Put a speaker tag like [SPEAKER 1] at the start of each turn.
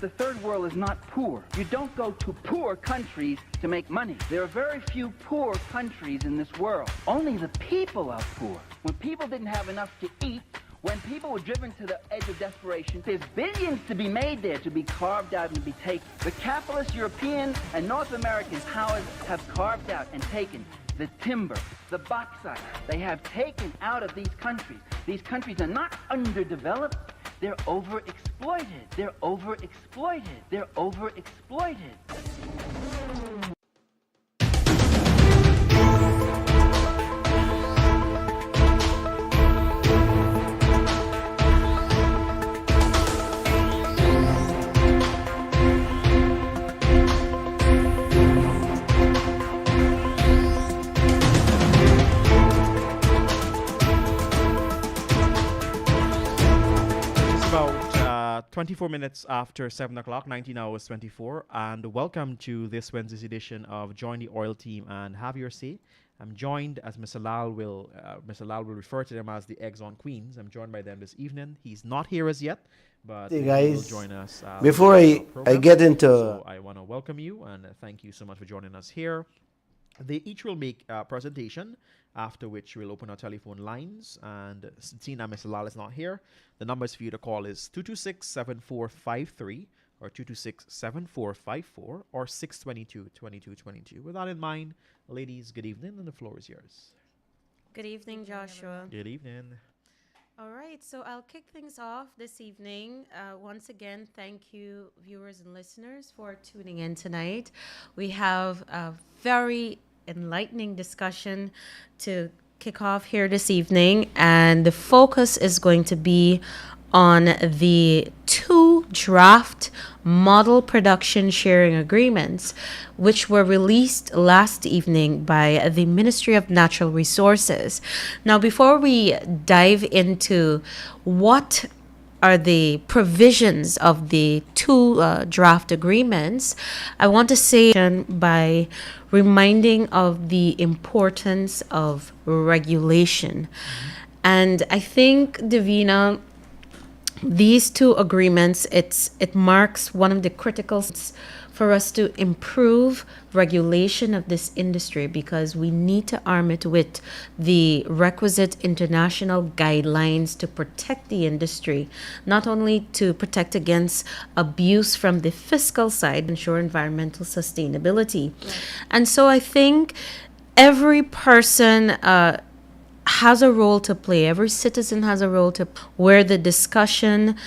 [SPEAKER 1] The third world is not poor. You don't go to poor countries to make money. There are very few poor countries in this world. Only the people are poor. When people didn't have enough to eat, when people were driven to the edge of desperation, there's billions to be made there, to be carved out and to be taken. The capitalist European and North American powers have carved out and taken the timber, the bauxite. They have taken out of these countries. These countries are not underdeveloped. They're overexploited. They're overexploited. They're overexploited.
[SPEAKER 2] About 24 minutes after 7 o'clock, 19 hours 24, and welcome to this Wednesday's edition of Join the Oil Team and Have Your Say. I'm joined, as Mr. Lal will refer to them as the Exxon Queens. I'm joined by them this evening. He's not here as yet, but
[SPEAKER 3] Hey
[SPEAKER 2] he
[SPEAKER 3] guys,
[SPEAKER 2] will join us.
[SPEAKER 3] before
[SPEAKER 2] later in the
[SPEAKER 3] I
[SPEAKER 2] program.
[SPEAKER 3] get into
[SPEAKER 2] So I want to welcome you and thank you so much for joining us here. They each will make a presentation, after which we'll open our telephone lines. And seeing that Mr. Lal is not here, the numbers for you to call is 226-7453 or 226-7454 or 622-2222. With that in mind, ladies, good evening, and the floor is yours.
[SPEAKER 4] Good evening, Joshua.
[SPEAKER 2] Good evening.
[SPEAKER 4] All right, so I'll kick things off this evening. Once again, thank you, viewers and listeners, for tuning in tonight. We have a very enlightening discussion to kick off here this evening, and the focus is going to be on the two draft model production sharing agreements, which were released last evening by the Ministry of Natural Resources. Now, before we dive into what are the provisions of the two draft agreements, I want to say by reminding of the importance of regulation. And I think, Davina, these two agreements, it marks one of the critical for us to improve regulation of this industry, because we need to arm it with the requisite international guidelines to protect the industry, not only to protect against abuse from the fiscal side, ensure environmental sustainability. Right. And so I think every person has a role to play. Every citizen has a role to where the discussion